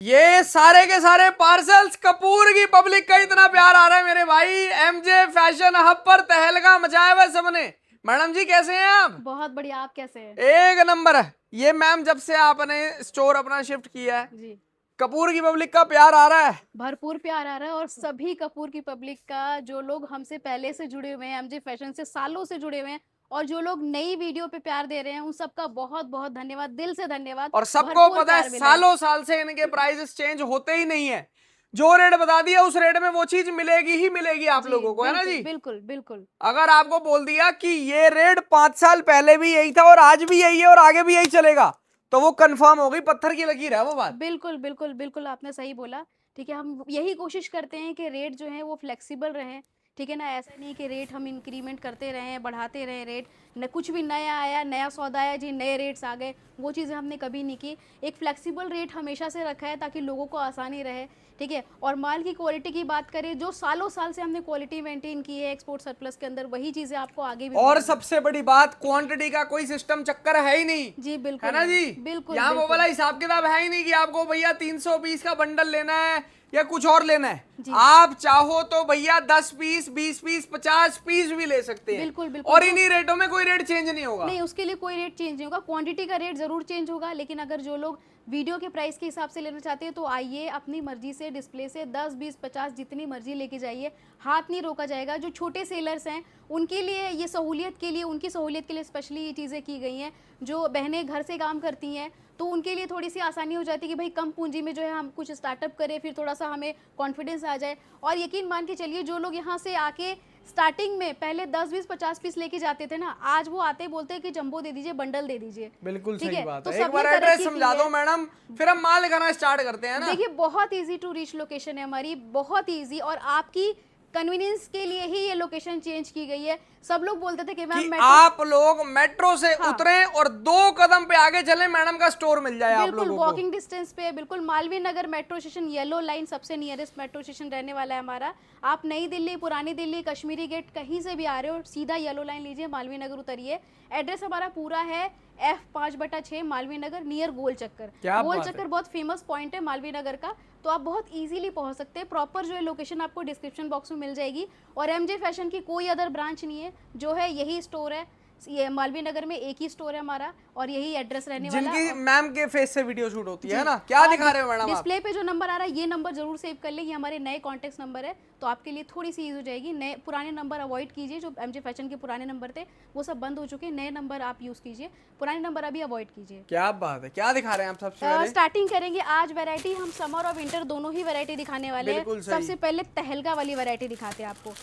ये सारे के सारे पार्सल्स कपूर की पब्लिक का इतना प्यार आ रहा है मेरे भाई। एमजे फैशन हब पर तहलका मचाया हुआ सबने। मैडम जी कैसे हैं आप? बहुत बढ़िया। आप कैसे हैं? एक नंबर है। ये मैम जब से आपने स्टोर अपना शिफ्ट किया है, जी, कपूर की पब्लिक का प्यार आ रहा है। भरपूर प्यार आ रहा है। और सभी कपूर की पब्लिक का, जो लोग हमसे पहले से जुड़े हुए हैं, एमजे फैशन से सालों से जुड़े हुए हैं, और जो लोग नई वीडियो पे प्यार दे रहे हैं, उन सबका बहुत बहुत धन्यवाद, दिल से धन्यवाद। और सबको भरपूर पता है प्यार मिला है। सालों साल से इनके प्राइसेस चेंज होते ही नहीं है। जो रेट बता दिया उस रेट में वो चीज मिलेगी ही मिलेगी आप जी लोगों को, है ना बिल्कुल जी? बिल्कुल बिल्कुल। अगर आपको बोल दिया कि ये रेट 5 साल पहले भी यही था और आज भी यही है और आगे भी यही चलेगा, तो वो कंफर्म हो गई, पत्थर की लकीर है वो बात। बिल्कुल बिल्कुल बिल्कुल, आपने सही बोला। ठीक है, हम यही कोशिश करते हैं कि रेट जो है वो फ्लेक्सिबल रहें। ठीक है ना, ऐसा नहीं कि रेट हम इंक्रीमेंट करते रहें, बढ़ाते रहें रेट। न कुछ भी नया आया, नया सौदा आया जी, नए रेट्स आ गए, वो चीज़ें हमने कभी नहीं की। एक फ्लेक्सिबल रेट हमेशा से रखा है ताकि लोगों को आसानी रहे। ठीक है, और माल की क्वालिटी की बात करें, जो सालों साल से हमने क्वालिटी मेंटेन की है एक्सपोर्ट सरप्लस के अंदर, वही चीज़ें आपको आगे भी और मिलेंगी। सबसे बड़ी बात, क्वांटिटी का कोई सिस्टम चक्कर है ही नहीं, जी है बिल्कुल ना नहीं, जी? बिल्कुल यहाँ वो वाला बिल्कुल। हिसाब किताब है ही नहीं कि आपको भैया 320 का बंडल लेना है या कुछ और लेना है। जी आप चाहो तो भैया 10 पीस, 20 पीस, 50 पीस भी ले सकते हैं। बिल्कुल बिल्कुल। और जो इन्हीं रेटों में कोई रेट चेंज नहीं होगा। नहीं, उसके लिए कोई रेट चेंज नहीं होगा। क्वांटिटी का रेट ज़रूर चेंज होगा, लेकिन अगर जो लोग वीडियो के प्राइस के हिसाब से लेना चाहते हैं तो आइए, अपनी मर्जी से डिस्प्ले से 10 20 50 जितनी मर्जी लेके जाइए, हाथ नहीं रोका जाएगा। जो छोटे सेलर्स हैं उनके लिए ये सहूलियत के लिए, उनकी सहूलियत के लिए स्पेशली ये चीज़ें की गई हैं। जो बहनें घर से काम करती हैं तो उनके लिए थोड़ी सी आसानी हो जाती है कि भाई कम पूंजी में जो है हम कुछ स्टार्टअप करें, फिर थोड़ा सा हमें कॉन्फिडेंस आ जाए। और यकीन मान के चलिए, जो लोग यहाँ से आके स्टार्टिंग में पहले 10 20 50 पीस लेके जाते थे ना, आज वो आते बोलते हैं कि जंबो दे दीजिए, बंडल दे दीजिए। बिल्कुल ठीक सही है, बात तो है। एक सबने बार एड्रेस तरक्की समझा की दो है। मैडम, फिर हम माल दिखाना स्टार्ट करते हैं ना। देखिए, बहुत इजी टू रीच लोकेशन है हमारी, बहुत इजी। और आपकी कन्वीनियंस के लिए ही ये लोकेशन चेंज की गई है। सब लोग बोलते थे कि कि मैम मेट्रो। आप लोग मेट्रो से हाँ, उतरें और 2 कदम पे आगे चलें, मैडम का स्टोर मिल जाए आप बिल्कुल लोगों को। वॉकिंग डिस्टेंस पे, बिल्कुल Malviya Nagar metro station, yellow line सबसे नियरेस्ट मेट्रो स्टेशन रहने वाला है हमारा। आप नई दिल्ली, पुरानी दिल्ली, कश्मीरी गेट कहीं से भी आ रहे हो, सीधा येलो लाइन लीजिए, मालवीय नगर उतरिए। एड्रेस हमारा पूरा है F5/6 मालवीय नगर, नियर गोल चक्कर। क्या गोल बात है। चक्कर बहुत फेमस पॉइंट है मालवीय नगर का, तो आप बहुत इजीली पहुंच सकते हैं। प्रॉपर जो है लोकेशन आपको डिस्क्रिप्शन बॉक्स में मिल जाएगी। और एमजे फैशन की कोई अदर ब्रांच नहीं है, जो है यही स्टोर है। ये मालवीय नगर में एक ही स्टोर है हमारा, और यही एड्रेस रहने वाला जिनकी है। मैम के फेस से वीडियो शूट होती है जी, ना। क्या और दिखा रहे हो मैडम आप? डिस्प्ले पे जो नंबर आ रहा है, ये नंबर जरूर सेव कर ले, ये हमारे नए कॉन्टेक्ट नंबर है, तो आपके लिए थोड़ी सी ईज हो जाएगी। नए पुराने नंबर अवॉइड कीजिए, जो एमजे फैशन के पुराने नंबर थे वो सब बंद हो चुके हैं, नए नंबर आप यूज़ कीजिए, पुराने नंबर अभी अवॉइड कीजिए। क्या बात है, क्या दिखा रहे हैं आप सबसे पहले? स्टार्टिंग करेंगे आज वैरायटी, हम समर और विंटर दोनों ही वैरायटी दिखाने वाले हैं। बिल्कुल सही। सबसे पहले तहलका वाली वैरायटी दिखाते हैं आपको।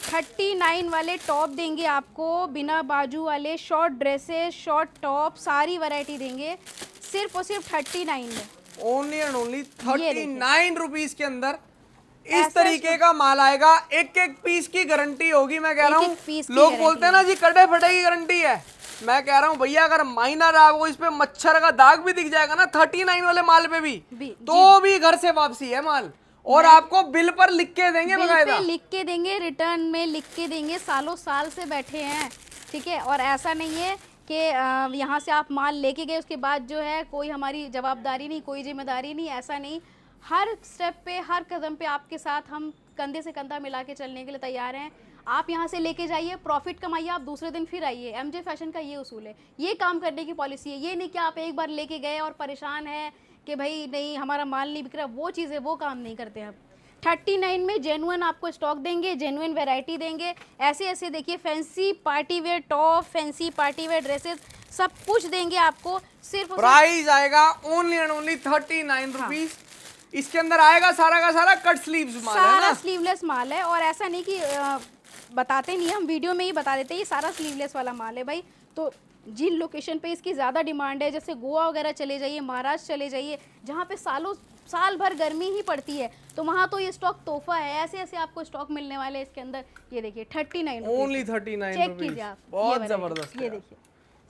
39 वाले टॉप देंगे आपको, बिना बाजू वाले शॉर्ट ड्रेसेस, शॉर्ट टॉप, सारी वैरायटी देंगे सिर्फ और सिर्फ 39 में। ओनली एंड ओनली ये देखिए, 39 रुपीज के अंदर इस ऐसा तरीके का माल आएगा। एक एक पीस की गारंटी होगी। मैं कह रहा एक-एक हूँ, पीस की लोग गारंटी बोलते हैं ना है। जी कटे फटे की गारंटी है। मैं कह रहा हूँ भैया, अगर माइनर आपको इस पे मच्छर का दाग भी दिख जाएगा ना 39 वाले माल पे भी, तो भी घर से वापसी है माल। और आपको बिल पर लिख के देंगे, बिल बकायदा पे लिख के देंगे, रिटर्न में लिख के देंगे, सालों साल से बैठे हैं। ठीक है, और ऐसा नहीं है कि यहाँ से आप माल लेके गए उसके बाद जो है कोई हमारी जवाबदारी नहीं, कोई जिम्मेदारी नहीं, ऐसा नहीं। हर स्टेप पे, हर कदम पे आपके साथ हम कंधे से कंधा मिला के चलने के लिए तैयार हैं। आप यहाँ से लेके जाइए, प्रॉफिट कमाइए, आप दूसरे दिन फिर आइए। एमजे फैशन का ये उसूल है, ये काम करने की पॉलिसी है। ये नहीं कि आप एक बार लेके गए और परेशान है कि भाई नहीं हमारा माल नहीं बिक रहा, वो चीज़ें, वो काम नहीं करते हम। 39 में जेन्युइन आपको स्टॉक देंगे, जेन्युइन वैरायटी देंगे। ऐसे ऐसे देखिए, fancy party wear top, fancy party wear dresses, सब कुछ देंगे आपको। सिर्फ प्राइस आएगा ओनली एंड ओनली 39 रुपीज। इसके अंदर आएगा सारा का सारा कट स्लीव्स माल है सारा ना। स्लीवलेस माल है। और ऐसा नहीं कि बताते नहीं, हम वीडियो में ही बता देते हैं, ये सारा स्लीवलेस वाला माल है भाई। तो जिन लोकेशन पे इसकी ज़्यादा डिमांड है, जैसे गोवा वगैरह चले जाइए, महाराष्ट्र चले जाइए, जहाँ पे साल भर गर्मी ही पड़ती है, तो वहाँ तो ये स्टॉक तोहफा है। ऐसे ऐसे आपको स्टॉक मिलने वाले हैं इसके अंदर। ये देखिए 39 ओनली 39 चेक रुपीज। कीजिए आप, बहुत ये जबरदस्त ये है। देखिए,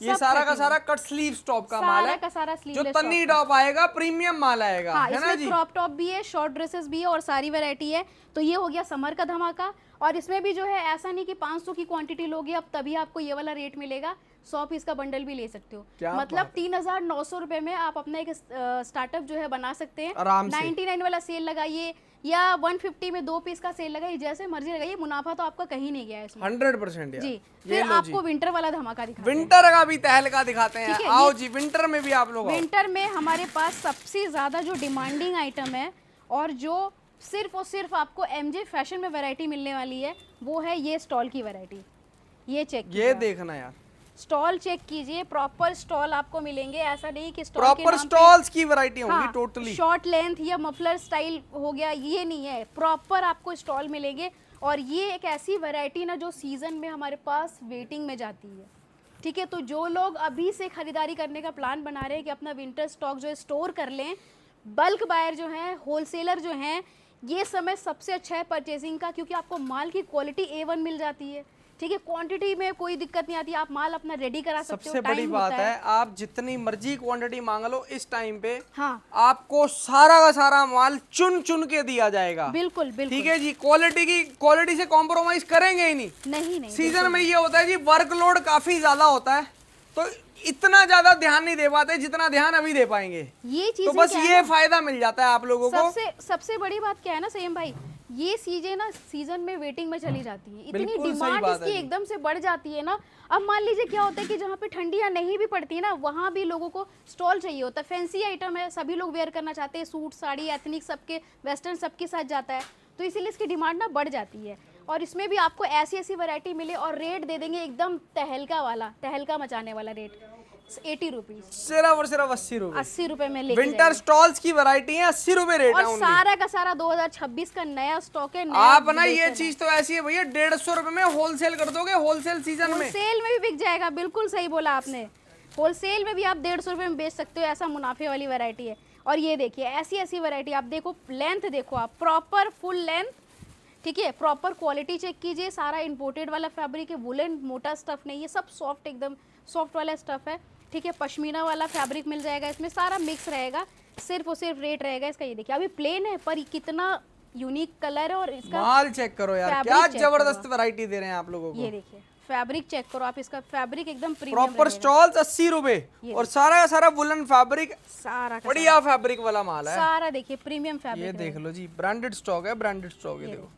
ये सब सारा का 39 सारा कट स्लीव टॉप का माल सारा है, का सारा जो स्लीवलेस तन्नी टॉप आएगा, प्रीमियम माल आएगा, हाँ, है ना इसमें जी? क्रॉप टॉप भी है, शॉर्ट ड्रेसेस भी है, और सारी वैरायटी है। तो ये हो गया समर का धमाका। और इसमें भी जो है ऐसा नहीं कि 500 की क्वांटिटी लोगे अब तभी आपको ये वाला रेट मिलेगा। 100 पीस का बंडल भी ले सकते हो। क्या मतलब 3,900 रुपए में आप अपना एक स्टार्टअप जो है बना सकते हैं आराम से। 99 वाला सेल लगाइए या 150 में 2 पीस का सेल लगाइए, जैसे मर्जी लगाइए, मुनाफा तो आपका कहीं नहीं गया है इसमें। 100% यार। जी। ये फिर लो आपको जी। विंटर वाला धमाका दिखाते हैं। विंटर का भी तहलका दिखाते हैं। ठीक है, आओ ये- जी, विंटर में भी आप लोग आओ। विंटर में हमारे पास सबसे ज्यादा जो डिमांडिंग आइटम है और जो सिर्फ और सिर्फ आपको एमजे फैशन में वैरायटी मिलने वाली है, वो है ये स्टॉल की वैरायटी। ये चेक ये देखना यार, स्टॉल चेक कीजिए, प्रॉपर स्टॉल आपको मिलेंगे। ऐसा नहीं कि स्टॉल के प्रॉपर नाम पे- स्टॉल्स की वैरायटी होंगी हाँ, टोटली। शॉर्ट लेंथ या मफलर स्टाइल हो गया, ये नहीं है, प्रॉपर आपको स्टॉल मिलेंगे। और ये एक ऐसी वैरायटी ना जो सीजन में हमारे पास वेटिंग में जाती है। ठीक है, तो जो लोग अभी से खरीदारी करने का प्लान बना रहे हैं कि अपना विंटर स्टॉक जो है स्टोर कर लें, बल्क बायर जो हैं, होलसेलर जो हैं, ये समय सबसे अच्छा है परचेजिंग का, क्योंकि आपको माल की क्वालिटी A1 मिल जाती है। ठीक है, क्वांटिटी में कोई दिक्कत नहीं आती, आप माल अपना रेडी करा सकते हो। सबसे बड़ी टाइम बात होता है, आप जितनी मर्जी क्वांटिटी मांग लो इस टाइम पे, हाँ आपको सारा का सारा माल चुन चुन के दिया जाएगा। बिल्कुल बिल्कुल। ठीक है जी, क्वालिटी से कॉम्प्रोमाइज करेंगे ही नहीं। नहीं नहीं सीजन में ये होता है जी, वर्कलोड काफी ज्यादा होता है, तो इतना ज्यादा ध्यान नहीं दे पाते जितना ध्यान अभी दे पाएंगे। ये चीज तो बस ये फायदा मिल जाता है आप लोगों को। सबसे बड़ी बात क्या है ना सईम भाई, ये चीजें ना सीजन में वेटिंग में चली जाती है, इतनी बिल्कुल सही डिमांड बात है इसकी जी। एकदम से बढ़ जाती है ना। अब मान लीजिए क्या होता है कि जहाँ पे ठंडियाँ नहीं भी पड़ती है ना, वहाँ भी लोगों को स्टॉल चाहिए होता है। फैंसी आइटम है, सभी लोग वेयर करना चाहते हैं, सूट साड़ी एथनिक सबके, वेस्टर्न सबके साथ जाता है, तो इसीलिए इसकी डिमांड ना बढ़ जाती है। और इसमें भी आपको ऐसी ऐसी वैरायटी मिले और रेट दे देंगे एकदम तहलका मचाने वाला रेट, 80 रुपीज, सिर्फ और सिर्फ 80 रुपए। 80 रुपए में लेके विंटर स्टॉल्स की वैरायटी है, 80 रुपए रेट है और only। सारा का सारा 2026 का नया स्टॉक है। आप ना ये चीज तो ऐसी है भैया, 150 रुपए में होलसेल कर दोगे, होलसेल सीजन में। होलसेल में भी बिक जाएगा, बिल्कुल सही बोला आपने। होलसेल में भी आप 150 रुपए में बेच सकते हो, ऐसा मुनाफे वाली वैरायटी है। और ये देखिए ऐसी ऐसी वैरायटी आप देखो, लेंथ देखो आप, प्रॉपर फुल लेंथ। ठीक है, प्रॉपर क्वालिटी चेक कीजिए, सारा इंपोर्टेड वाला फैब्रिक है, वुलन मोटा स्टफ नहीं, ये सब सॉफ्ट, एकदम सॉफ्ट वाला स्टफ है। ठीक है, पश्मीना वाला फैब्रिक मिल जाएगा, इसमें सारा मिक्स रहेगा। सिर्फ और सिर्फ रेट रहेगा इसका, ये देखिए अभी प्लेन है पर कितना यूनिक कलर है। और इसका माल चेक करो यार, फैब्रिक क्या चेक जबरदस्त वैरायटी दे रहे हैं आप लोगों को। ये देखिए फैब्रिक चेक करो आप, इसका फैब्रिक एकदम प्रीमियम प्रॉपर स्टॉल्स 80 रुपए और सारा का सारा वुलन फैब्रिक, सारा का बढ़िया फैब्रिक वाला माल है। सारा देखिए प्रीमियम ये फैब्रिक। देख लो जी, ब्रांडेड स्टॉक है, ब्रांडेड स्टॉक। ये देखो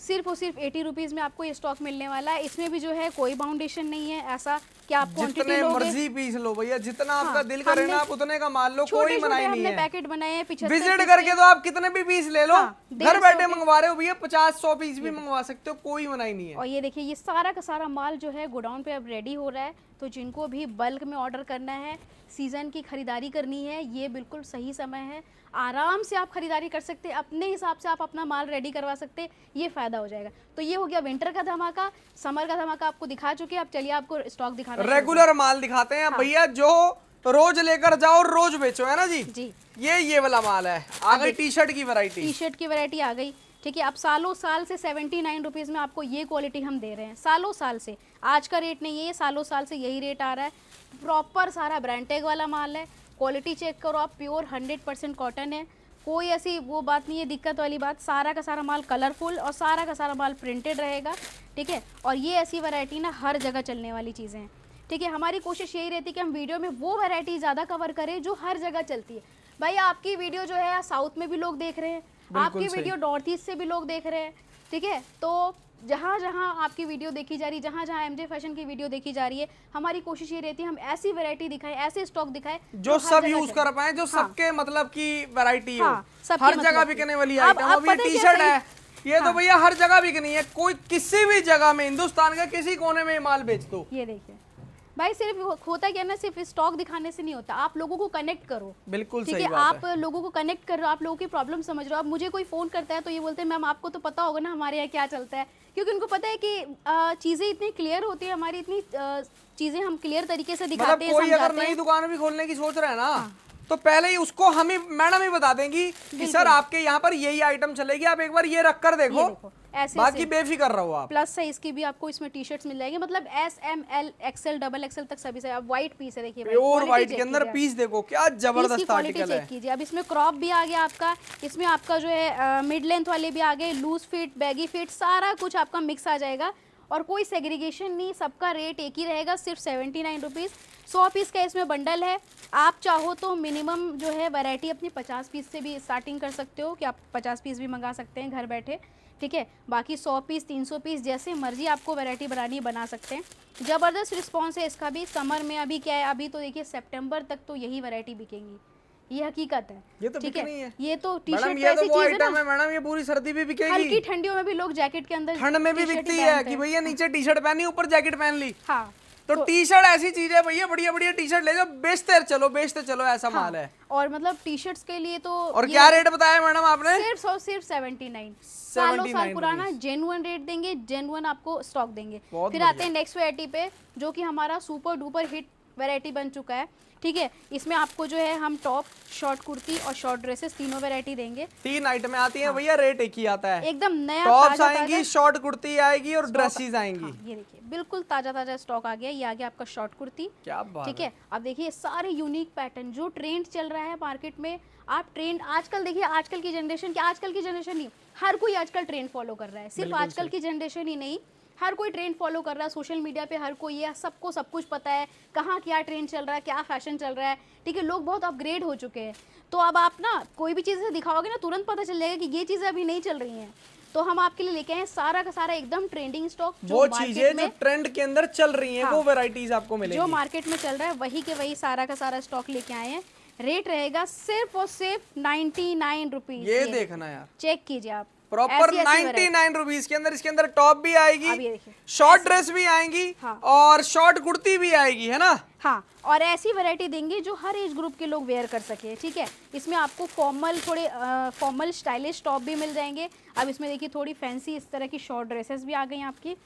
सिर्फ और सिर्फ 80 रुपीज में आपको ये स्टॉक मिलने वाला है। इसमें भी जो है कोई बाउंडेशन नहीं है, ऐसा कि आप क्वांटिटी जितने लोगे। मर्जी पीस लो भैया, जितना आपका दिल करे ना आप उतने का मान लो, कोई छोटे छोटे मनाही नहीं हमने है। पैकेट बनाए हैं 75 विजिट करके तो आप कितने भी पीस ले लो, हाँ, घर 150 बैठे के। मंगवा रहे हो भैया, 50-100 पीस भी मंगवा सकते हो, कोई मनाही नहीं है। और ये देखिए ये सारा का सारा माल जो है गोडाउन पे अब रेडी हो रहा है, तो जिनको भी बल्क में ऑर्डर करना है, सीजन की खरीदारी करनी है, ये बिल्कुल सही समय है। आराम से आप खरीदारी कर सकते हैं, अपने हिसाब से आप अपना माल रेडी करवा सकते हैं, ये फायदा हो जाएगा। तो ये हो गया विंटर का धमाका। समर का धमाका आपको दिखा चुके हैं, अब चलिए आपको स्टॉक दिखाना है। रेगुलर माल दिखाते हैं भैया, जो रोज लेकर जाओ रोज बेचो, है ना जी। जी ये वाला माल है। आ गई टी शर्ट की वैरायटी। टी शर्ट की वैरायटी आ गई। ठीक है, अब सालों साल से 79 रुपीज़ में आपको ये क्वालिटी हम दे रहे हैं, सालों साल से। आज का रेट नहीं है, ये सालों साल से यही रेट आ रहा है। प्रॉपर सारा ब्रांड टैग वाला माल है, क्वालिटी चेक करो आप, प्योर 100% कॉटन है, कोई ऐसी वो बात नहीं है दिक्कत वाली बात। सारा का सारा माल कलरफुल और सारा का सारा माल प्रिंटेड रहेगा। ठीक है, और ये ऐसी वैरायटी ना हर जगह चलने वाली चीज़ें हैं। ठीक है, हमारी कोशिश यही रहती है कि हम वीडियो में वो वैरायटी ज़्यादा कवर करें जो हर जगह चलती है। भाई आपकी वीडियो जो है साउथ में भी लोग देख रहे हैं, आपकी वीडियो नॉर्थ ईस्ट से भी लोग देख रहे हैं। ठीक है, तो जहाँ जहाँ आपकी वीडियो देखी जा रही है, जहाँ जहाँ एमजे फैशन की वीडियो देखी जा रही है, हमारी कोशिश ये रहती है हम ऐसी वैरायटी दिखाएं, ऐसे स्टॉक दिखाएं जो हर सब जगह यूज चले। कर पाए, जो सबके मतलब की वैरायटी हो, हाँ, सबके हर मतलब जगह की। बिकने वाली अब आइटम। अब ये पता है टी क्या शर्ट है, सही- ये तो भैया हर जगह बिकनी है, कोई किसी भी जगह में हिंदुस्तान का किसी कोने में ये माल बेच दो। ये देखिए भाई, सिर्फ होता क्या ना, सिर्फ स्टॉक दिखाने से नहीं होता, आप लोगों को कनेक्ट करो। बिल्कुल ठीक सही है, बात आप लोगों को कनेक्ट कर रहे हो, आप लोगों की प्रॉब्लम समझ रहे हो। अब मुझे कोई फ़ोन करता है तो ये बोलते हैं मैम आपको तो पता होगा ना हमारे यहाँ क्या चलता है, क्योंकि उनको पता है कि चीज़ें इतनी क्लियर होती है, हमारी इतनी चीज़ें हम क्लियर तरीके से मतलब दिखाते हैं, कोई अगर समझाते नई हैं। दुकान भी खोलने की सोच रहा है ना, तो पहले ही उसको हम ही मैडम ही बता देंगी कि सर आपके यहाँ पर यही आइटम चलेगी, आप एक बार ये रख कर देखो, ऐसे बाकी बेफिक्र रहो आप। प्लस साइज की भी आपको इसमें टी शर्ट्स मिल जाएंगे, मतलब S, M, L, XL, XXL तक सभी से। अब व्हाइट पीस है, देखिए भाई, प्योर quality व्हाइट check के अंदर कीजिए। पीस देखो, क्या जबरदस्त इसकी क्वालिटी आर्टिकल है। चेक कीजिए। अब इसमें क्रॉप भी आ गया आपका, इसमें आपका जो है मिड लेंथ वाले भी आ गए, लूज फिट, बैगी फिट, सारा कुछ आपका मिक्स आ जाएगा। और कोई सेग्रीगेशन नहीं, सबका रेट एक ही रहेगा, सिर्फ 79 रुपीज़। 100 पीस का इसमें बंडल है। आप चाहो तो मिनिमम जो है वैरायटी अपनी 50 पीस से भी स्टार्टिंग कर सकते हो, कि आप 50 पीस भी मंगा सकते हैं घर बैठे, ठीक है। बाकी 100 पीस 300 पीस जैसे मर्जी आपको वैरायटी बनानी बना सकते हैं। ज़बरदस्त रिस्पॉन्स है इसका भी। समर में अभी क्या है, अभी तो देखिए सितंबर तक तो यही वैरायटी बिकेंगी, ये हकीकत है। ये तो ठीक बिकनी है। ये तो टी मैडम शर्ट ये तो ऐसी वो चीज है आइटम ना, है मैडम, ये पूरी सर्दी भी बिकेगी। हल्की ठंडियों में भी लोग जैकेट के अंदर ठंड में भी टी-शर्ट ही बिकती है पहनते कि हैं। भैया नीचे टी शर्ट पहनी ऊपर जैकेट पहन ली। हाँ तो टी शर्ट ऐसी चीज है भैया, बढ़िया बढ़िया टी शर्ट ले जाओ, बेचते चलो ऐसा हाँ, माल है। और मतलब टी शर्ट्स के लिए तो और क्या रेट बताया मैडम आपने? सिर्फ 79, सालों साल पुराना जेन्युइन रेट देंगे, जेन्युइन आपको स्टॉक देंगे। फिर आते हैं नेक्स्ट वैरायटी पे, जो कि हमारा सुपर डुपर हिट वैरायटी बन चुका है, ठीक है। इसमें आपको जो है हम टॉप, शॉर्ट कुर्ती और शॉर्ट ड्रेसेस तीनों वैरायटी देंगे। 3 आइटमें आती हैं भैया, रेट एक ही आता है। एकदम नया टॉप्स आएंगी, शॉर्ट कुर्ती आएगी और ड्रेसेस आएंगी। हाँ, ये देखिए बिल्कुल ताजा ताजा स्टॉक आ गया। ये आ गया आपका शॉर्ट कुर्ती, क्या बात ठीक है। अब देखिए सारे यूनिक पैटर्न, जो ट्रेंड चल रहा है मार्केट में, आप ट्रेंड आजकल देखिए, आजकल की जनरेशन नहीं, हर कोई आजकल ट्रेंड फॉलो कर रहा है। सिर्फ आजकल की जनरेशन ही नहीं, हर कोई ट्रेंड फॉलो कर रहा है। सोशल मीडिया पे हर कोई है, सबको सब कुछ पता है, कहाँ क्या ट्रेंड चल रहा है, क्या फैशन चल रहा है, ठीक है। लोग बहुत अपग्रेड हो चुके हैं, तो अब आप ना कोई भी चीज़ दिखाओगे ना, तुरंत पता चल जाएगा कि ये चीज़ें अभी नहीं चल रही हैं। तो हम आपके लिए लेके आए सारा का सारा एकदम ट्रेंडिंग स्टॉक, वो चीजें जो ट्रेंड के अंदर चल रही हैं, वो वैरायटीज आपको मिलेगी। जो मार्केट में चल रहा है वही के वही सारा का सारा स्टॉक लेके आए हैं। रेट रहेगा सिर्फ और सिर्फ 99 रुपीज। ये देखना यार, चेक कीजिए आप, प्रॉपर 99 रुपीज के अंदर। इसके अंदर टॉप भी आएगी, शॉर्ट ड्रेस भी आएंगी, हाँ, और शॉर्ट कुर्ती भी आएगी, है ना। हाँ, और ऐसी वैरायटी देंगे जो हर एज ग्रुप के लोग वेयर कर सके, ठीक है। इसमें आपको फॉर्मल, थोड़े फॉर्मल स्टाइलिश टॉप भी मिल जाएंगे। अब इसमें देखिए थोड़ी फैंसी इस तरह की शॉर्ट ड्रेसेस भी आ गई आपकी।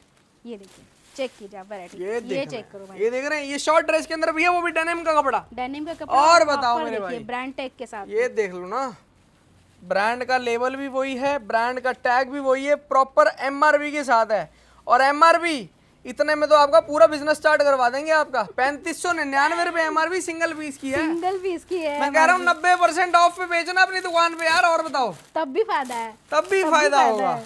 ये देखिए, चेक कीजिए आप वैरायटी, ये चेक करो भाई, ये देख रहे हैं, ये शॉर्ट ड्रेस के अंदर भैया वो भी डेनिम का कपड़ा, डेनिम का कपड़ा। और बताओ मेरे भाई, ब्रांड टैग के साथ, ये देख लो ना, ब्रांड का लेबल भी वही है, ब्रांड का टैग भी वही है, प्रॉपर एमआरपी के साथ है। और एमआरपी इतने में तो आपका पूरा बिजनेस स्टार्ट करवा देंगे आपका। 3599 रुपए एमआरपी सिंगल पीस की है, सिंगल पीस की है। मैं कह रहा हूँ 90% ऑफ पे बेचना अपनी दुकान पे यार। और बताओ, तब भी फायदा है, तब भी फायदा होगा।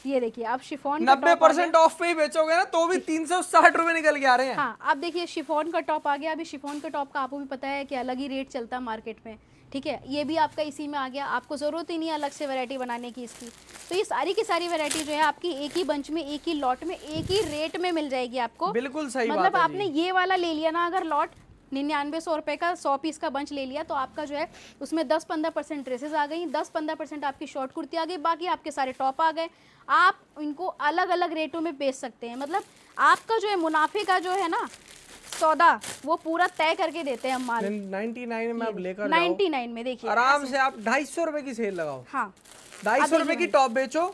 ये देखिए आप शिफॉन 90% ऑफ पे ही बेचोगे ना तो भी 360 रुपए निकल के आ रहे हैं। हाँ, आप देखिए शिफॉन का टॉप आ गया। अभी शिफॉन का टॉप का आपको भी पता है कि अलग ही रेट चलता है मार्केट में, ठीक है। ये भी आपका इसी में आ गया, आपको ज़रूरत ही नहीं अलग से वैरायटी बनाने की इसकी। तो ये सारी की सारी वैरायटी जो है आपकी एक ही बंच में, एक ही लॉट में, एक ही रेट में मिल जाएगी आपको। बिल्कुल सही मतलब बात है आपने ये वाला ले लिया ना अगर लॉट, 9900 रुपये का 100 पीस का बंच ले लिया, तो आपका जो है उसमें 10-15% ड्रेसेस आ गई, 10-15% आपकी शॉर्ट कुर्ती आ गई, बाकी आपके सारे टॉप आ गए। आप इनको अलग अलग रेटों में बेच सकते हैं। मतलब आपका जो है मुनाफे का जो है ना सौदा, वो पूरा तय करके देते हैं हम माल। 99 में आप लेकर 99 में देखिए आराम से आप 250 रुपए की सेल लगाओ। हाँ, 250 रुपए की टॉप बेचो,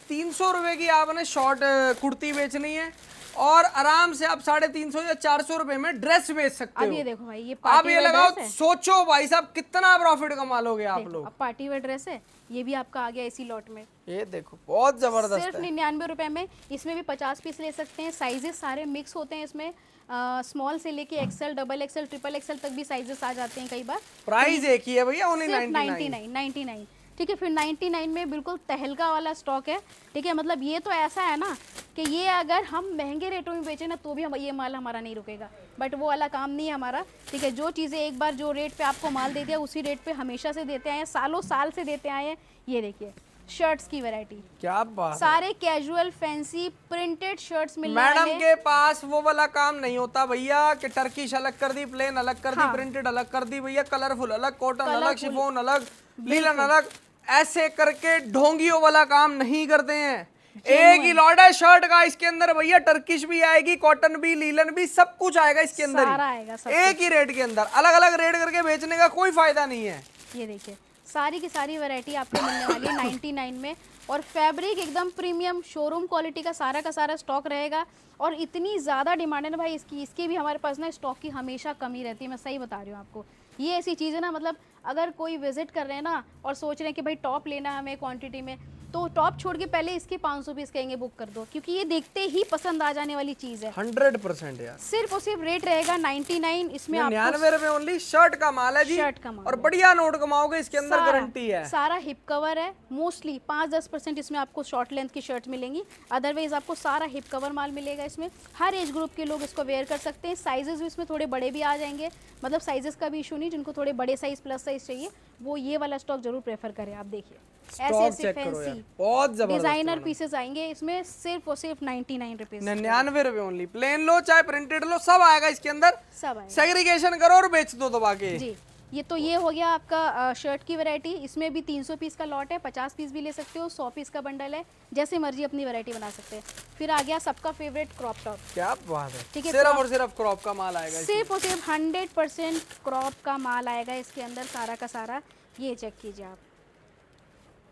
300 रुपए की आपने शॉर्ट कुर्ती बेचनी है, और आराम से आप 350 या 400 रुपए में ड्रेस बेच सकते हो। अब ये देखो भाई, ये आप ये लगाओ, सोचो भाई साहब कितना प्रॉफिट कमा लोगे आप लोग। अब पार्टी वेयर ड्रेस है, ये भी आपका आ गया इसी लॉट में। ये देखो बहुत जबरदस्त सिर्फ 99 रुपए में। इसमें भी 50 पीस ले सकते हैं। साइजेस सारे मिक्स होते हैं इसमें, स्मॉल से लेके XL, double XL, triple XL तक भी साइजेस आ जाते हैं कई बार। प्राइस एक ही है भैया, ओनली 99, ठीक है। फिर 99 में बिल्कुल तहलका वाला स्टॉक है, ठीक है। मतलब ये तो ऐसा है ना कि ये अगर हम महंगे रेटों में बेचें ना तो भी हम ये माल हमारा नहीं रुकेगा, बट वो वाला काम नहीं है हमारा, ठीक है। जो चीज़ें एक बार जो रेट पे आपको माल दे दिया उसी रेट पे हमेशा से देते आए हैं, सालों साल से देते आए हैं। ये देखिए शर्ट्स की वैरायटी, क्या बात, सारे कैजुअल फैंसी प्रिंटेड शर्ट्स मिलने मैडम के पास वो वाला काम नहीं होता भैया कि टर्किश अलग कर दी, प्लेन अलग कर दी, प्रिंटेड अलग कर दी भैया, कलरफुल अलग, कॉटन अलग, शिफॉन अलग, लीलन अलग, ऐसे करके ढोंगियों वाला काम नहीं करते हैं। एक ही लॉट है शर्ट का, इसके अंदर भैया टर्किश भी आएगी, कॉटन भी, लीलन भी, सब कुछ आएगा इसके अंदर, सारा आएगा सब एक ही रेट के अंदर। अलग अलग रेट करके बेचने का कोई फायदा नहीं है। ये देखिए सारी की सारी वैरायटी आपको मिलने वाली है 99 में, और फैब्रिक एकदम प्रीमियम शोरूम क्वालिटी का सारा स्टॉक रहेगा। और इतनी ज़्यादा डिमांड है ना भाई इसकी भी हमारे पास ना स्टॉक की हमेशा कमी रहती है, मैं सही बता रही हूँ आपको। ये ऐसी चीज़ है ना, मतलब अगर कोई विजिट कर रहे हैं ना और सोच रहे हैं कि भाई टॉप लेना है हमें क्वांटिटी में, तो टॉप छोड़ के पहले इसके 500 पीस कहेंगे बुक कर दो, क्योंकि ये देखते ही पसंद आ जाने वाली चीज है। 100% यार। सिर्फ और सिर्फ रेट रहेगा 99। इसमें आपको 99 रुपए ओनली। शर्ट का माल है जी, शर्ट का माल और बढ़िया नोट कमाओगे, इसके अंदर सारा- गारंटी है। सारा हिप कवर है, मोस्टली 5-10% इसमें आपको शॉर्ट लेंथ की शर्ट मिलेंगी, अदरवाइज आपको सारा हिप कवर माल मिलेगा इसमें। हर एज ग्रुप के लोग इसको वेयर कर सकते हैं। साइजेस भी इसमें थोड़े बड़े भी आ जाएंगे, मतलब साइजेस का भी इशू नहीं। जिनको थोड़े बड़े साइज प्लस साइज चाहिए वो ये वाला स्टॉक जरूर प्रेफर करें। आप देखिए स्टॉक चेक करो यार, बहुत जबरदस्त डिजाइनर पीसेस आएंगे इसमें, सिर्फ और सिर्फ 99 रुपीज। 99 रुपए ओनली। प्लेन लो चाहे प्रिंटेड लो, सब आएगा इसके अंदर। सब आएगा सेग्रीगेशन करो और बेच दो दबा के जी। ये हो गया आपका शर्ट की वैरायटी। इसमें भी 300 पीस का लॉट है, 50 पीस भी ले सकते हो, 100 पीस का बंडल है, जैसे मर्जी अपनी वैरायटी बना सकते हैं। फिर आ गया सबका फेवरेट क्रॉप टॉप। क्या बात है, ठीक है, सिर्फ और सिर्फ क्रॉप का माल आएगा इसमें। सिर्फ और सिर्फ 100% क्रॉप का माल आएगा इसके अंदर, सारा का सारा। ये चेक कीजिए आप,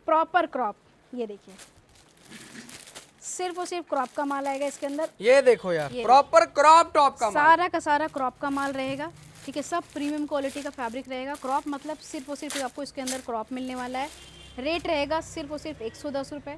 प्रॉपर क्रॉप, ये देखिए सिर्फ और सिर्फ क्रॉप का माल आएगा इसके अंदर। ये देखो यार, प्रॉपर क्रॉप टॉप का माल। सारा का सारा क्रॉप का माल रहेगा, ठीक है। सब प्रीमियम क्वालिटी का फैब्रिक रहेगा। क्रॉप मतलब सिर्फ और सिर्फ आपको इसके अंदर क्रॉप मिलने वाला है। रेट रहेगा सिर्फ और सिर्फ 110 रुपये।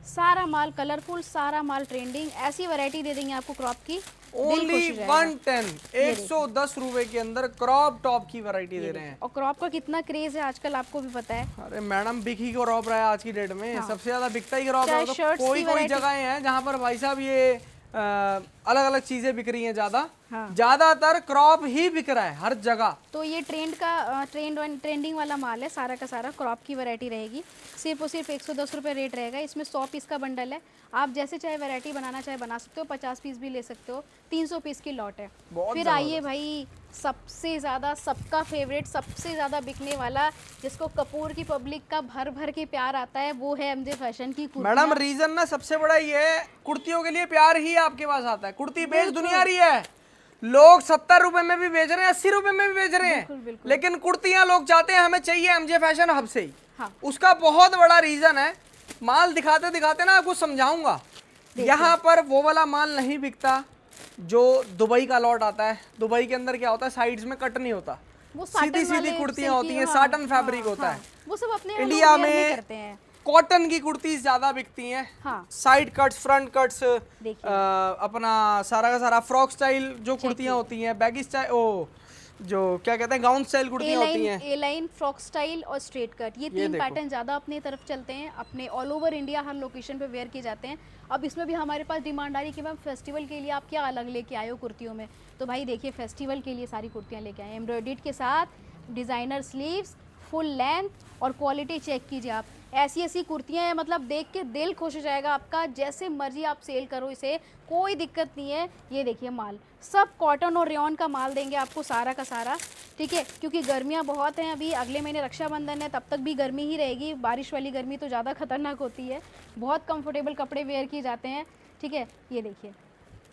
सारा माल कलरफुल, सारा माल ट्रेंडिंग। ऐसी वैरायटी दे देंगे आपको क्रॉप की, ओनली 110, 110 रुपए के अंदर क्रॉप टॉप की वैरायटी दे रहे हैं। और क्रॉप का कितना क्रेज है आजकल आपको भी पता है। अरे मैडम, बिक ही क्रॉप रहा है आज की डेट में। सबसे ज्यादा बिकता ही क्रॉप चाहे है। तो shirts की कोई variety- जगह है जहाँ पर भाई साहब ये अलग अलग चीजें बिक रही हैं ज्यादा। हाँ। ज्यादातर क्रॉप ही बिक रहा है हर जगह। तो ये ट्रेंडिंग वाला माल है, सारा का सारा क्रॉप की वैरायटी रहेगी। सिर्फ और सिर्फ 110 रुपये रेट रहेगा। इसमें 100 पीस का बंडल है, आप जैसे चाहे वैरायटी बनाना चाहे बना सकते हो। 50 पीस भी ले सकते हो, 300 पीस की लॉट है। बहुत फिर आइए भाई, सबसे ज़्यादा सबका फेवरेट, सबसे ज़्यादा बिकने वाला, जिसको कपूर की पब्लिक का भर भर के प्यार आता है, वो है एमजे फैशन की कुर्तियाँ। मैडम रीजन ना सबसे बड़ा ये है, कुर्तियों के लिए प्यार ही आपके पास आता है। कुर्ती बेच दुनिया रही है, लोग 70 रुपए में भी बेच रहे हैं, 80 रुपए में भी बेच रहे हैं, लेकिन कुर्तियां लोग चाहते हैं हमें चाहिए एमजे फैशन हब से ही। हाँ। उसका बहुत बड़ा रीजन है। माल दिखाते दिखाते ना आपको समझाऊंगा। यहाँ पर वो वाला माल नहीं बिकता जो दुबई का लॉट आता है। दुबई के अंदर क्या होता है, साइड्स में कट नहीं होता, वो सीधी सीधी कुर्तियां होती हैं, साटन फैब्रिक होता है। वो सब अपने इंडिया लोग wear नहीं में करते हैं। कॉटन की कुर्ती ज्यादा बिकती हैं। हाँ। साइड कट्स, फ्रंट कट्स, देखिए। अपना सारा का सारा फ्रॉक स्टाइल जो कुर्तियां होती हैं, बैगी स्टाइल, ओ जो क्या कहते हैं गाउन स्टाइल कुर्तियां होती हैं। ए लाइन, फ्रॉक स्टाइल और स्ट्रेट कट, ये तीन देखो। पैटर्न ज़्यादा अपनी तरफ चलते हैं। अपने ऑल ओवर इंडिया हर लोकेशन पे वेयर किए जाते हैं। अब इसमें भी हमारे पास डिमांड आ रही है कि मैम फेस्टिवल के लिए आप क्या अलग लेके आए हो कुर्तियों में। तो भाई देखिए, फेस्टिवल के लिए सारी कुर्तियाँ लेके आए हैं, एम्ब्रॉयडर्ड के साथ, डिज़ाइनर स्लीव्स, फुल लेंथ, और क्वालिटी चेक कीजिए आप। ऐसी ऐसी कुर्तियाँ हैं, मतलब देख के दिल खुश हो जाएगा आपका। जैसे मर्जी आप सेल करो इसे, कोई दिक्कत नहीं है। ये देखिए माल सब कॉटन और रेयॉन का माल देंगे आपको, सारा का सारा, ठीक है। क्योंकि गर्मियाँ बहुत हैं अभी, अगले महीने रक्षाबंधन है, तब तक भी गर्मी ही रहेगी। बारिश वाली गर्मी तो ज़्यादा खतरनाक होती है। बहुत कंफर्टेबल कपड़े वेयर किए जाते हैं, ठीक है। ये देखिए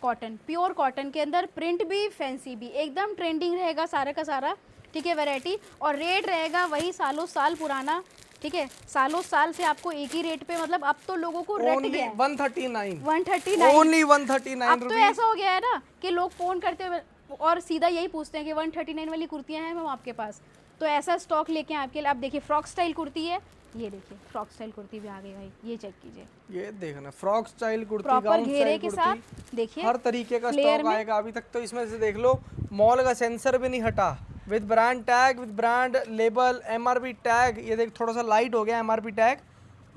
कॉटन, प्योर कॉटन के अंदर, प्रिंट भी फैंसी भी, एकदम ट्रेंडिंग रहेगा सारा का सारा, ठीक है वैरायटी। और रेट रहेगा वही सालों साल पुराना, ठीक है। सालों साल से आपको एक ही रेट पे, मतलब अब तो लोगों को रट गया है। 139, 139 ओनली 139 अब तो ऐसा हो गया है ना कि लोग फोन करते हैं और सीधा यही पूछते हैं कि 139 वाली कुर्तियां हैं मैम आपके पास। तो ऐसा स्टॉक लेके आपके लिए। आप देखिए फ्रॉक स्टाइल कुर्ती है, ये देखिए फ्रॉक स्टाइल कुर्ती भी आ गई भाई, ये चेक कीजिए। ये देखना, frock style kurti, proper gown घेरे स्टाइल के कुर्ती, साथ देखिए हर तरीके का फ्लेयर स्टॉक में। आएगा। अभी तक तो इसमें से देख लो, मॉल का सेंसर भी नहीं हटा, with brand tag, with brand label, MRP tag. ये देख थोड़ा सा लाइट हो गया एमआरपी टैग,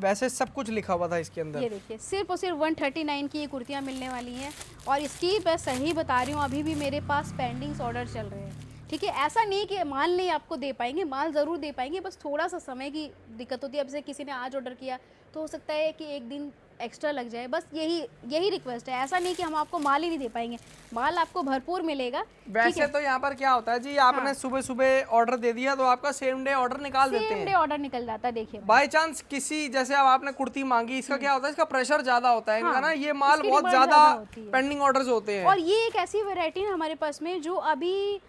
वैसे सब कुछ लिखा हुआ था इसके अंदर। ये देखिए सिर्फ और सिर्फ 139 की ये कुर्तियाँ मिलने वाली हैं। और इसकी मैं सही बता रही हूँ, अभी भी मेरे पास पेंडिंग्स ऑर्डर चल रहे हैं, ठीक है। ऐसा नहीं कि माल नहीं आपको दे पाएंगे, माल ज़रूर दे पाएंगे, बस थोड़ा सा समय की दिक्कत होती है। अब से किसी ने आज ऑर्डर किया तो हो सकता है कि एक दिन एक्स्ट्रा लग जाए, बस यही रिक्वेस्ट है। ऐसा नहीं कि हम आपको माल ही नहीं दे पाएंगे, माल आपको भरपूर मिलेगा। वैसे तो यहाँ पर क्या होता है जी, आपने सुबह सुबह ऑर्डर दे दिया तो आपका सेम डे ऑर्डर निकाल देते सेम हैं। डे ऑर्डर निकल जाता है। देखिए बाय चांस किसी, जैसे अब आपने कुर्ती मांगी, इसका क्या होता है, इसका प्रेशर ज्यादा होता है इनका ना, ये माल इसकी बहुत डिमांड ज्यादा ज़्यादा होती है। पेंडिंग ऑर्डर्स होते हैं। और ये एक ऐसी वैरायटी है हमारे पास में जो अभी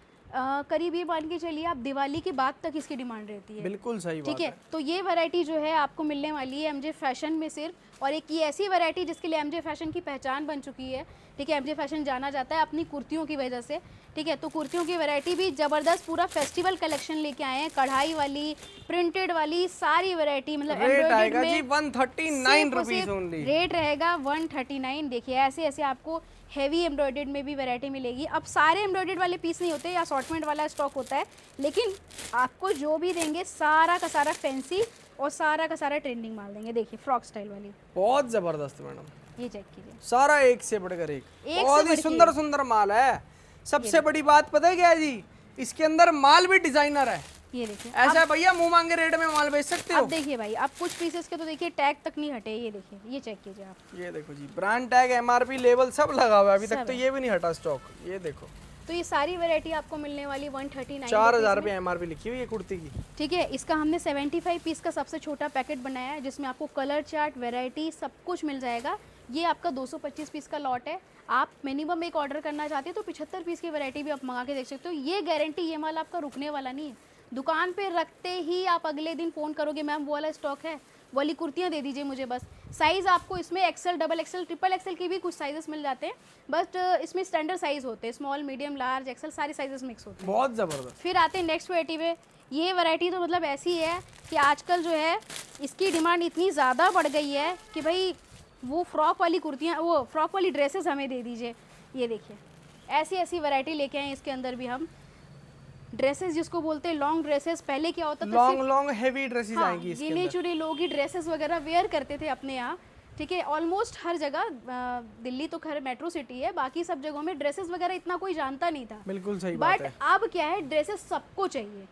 करीब ये मान के चलिए आप दिवाली के बाद तक इसकी डिमांड रहती है। बिल्कुल सही बात ठीक है। तो ये वैरायटी जो है आपको मिलने वाली है एमजे फैशन में सिर्फ। और एक ये ऐसी वैरायटी जिसके लिए एमजे फैशन की पहचान बन चुकी है, ठीक है। एमजे फैशन जाना जाता है अपनी कुर्तियों की वजह से, ठीक है। तो कुर्तियों की वैरायटी भी जबरदस्त, पूरा फेस्टिवल कलेक्शन लेके आए हैं, कढ़ाई वाली, प्रिंटेड वाली, सारी वैरायटी, मतलब रेट आएगा में जी 139 रुपीज ओनली। रेट रहेगा 139। देखिए ऐसे ऐसे आपको हैवी एम्ब्रॉयडर्ड में भी वैरायटी मिलेगी। अब सारे एम्ब्रॉयडर्ड वाले पीस नहीं होते, या असॉर्टमेंट वाला स्टॉक होता है, लेकिन आपको जो भी देंगे सारा का सारा फैंसी और सारा का सारा ट्रेंडिंग माल देंगे। देखिए फ्रॉक स्टाइल वाली, बहुत जबरदस्त मैडम, ये चेक कीजिए, सारा एक से बढ़कर एक, से बहुत ही बढ़ के सुंदर सुंदर माल है। सबसे बड़ी बात पता है क्या है जी, इसके अंदर माल भी डिजाइनर है। ये देखिए। ऐसा है भैया मुंह मांगे रेट में माल बेच सकते हो। अब देखिए भाई, अब कुछ पीसेस के तो देखिए टैग तक नहीं हटे, ये देखिए, ये चेक कीजिए आप। ये देखो जी, ब्रांड टैग, एमआरपी लेबल सब लगा हुआ है, अभी तक तो ये भी नहीं हटा स्टॉक। ये देखो, तो ये सारी वैरायटी आपको मिलने वाली 139 4000 रुपये एमआरपी लिखी हुई है कुर्ती की। ठीक है। इसका हमने 75 पीस का सबसे छोटा पैकेट बनाया है, जिसमें आपको कलर चार्ट, वैरायटी सब कुछ मिल जाएगा। ये आपका 225 पीस का लॉट है। आप मिनिमम एक ऑर्डर करना चाहते हैं तो 75 पीस की वैरायटी भी आप मंगा के देख सकते हो। ये गारंटी, ये माल आपका रुकने वाला नहीं है। दुकान पे रखते ही आप अगले दिन फ़ोन करोगे, मैम वो वाला स्टॉक है, वाली कुर्तियाँ दे दीजिए मुझे बस। साइज़ आपको इसमें XL, double XL, triple XL की भी कुछ साइजेस मिल जाते हैं, बट इसमें स्टैंडर्ड साइज़ होते हैं, स्मॉल, मीडियम, लार्ज, एक्सेल, सारे साइजेस मिक्स होते हैं। बहुत जबरदस्त। फिर आते हैं नेक्स्ट वैरायटी पे। ये वैरायटी तो मतलब ऐसी है कि आजकल जो है इसकी डिमांड इतनी ज़्यादा बढ़ गई है कि भाई वो फ्रॉक वाली कुर्तियाँ, वो फ्रॉक वाली ड्रेसेस हमें दे दीजिए। ये देखिए ऐसी ऐसी वैरायटी लेके आए इसके अंदर भी हम। ड्रेसेस जिसको बोलते हैं लॉन्ग ड्रेसेस, पहले क्या होता था, लॉन्ग लॉन्ग हेवी ड्रेसेस आएंगी इसके गिने अंदर। चुने लोग ही ड्रेसेस वगैरह वेयर करते थे अपने यहाँ। ठीक है, ऑलमोस्ट हर जगह, दिल्ली तो खैर मेट्रो सिटी है, बाकी सब जगहों में ड्रेसेस वगैरह इतना कोई जानता नहीं था। बिल्कुल सही बात बट है। अब क्या है, ड्रेसेस सबको चाहिए,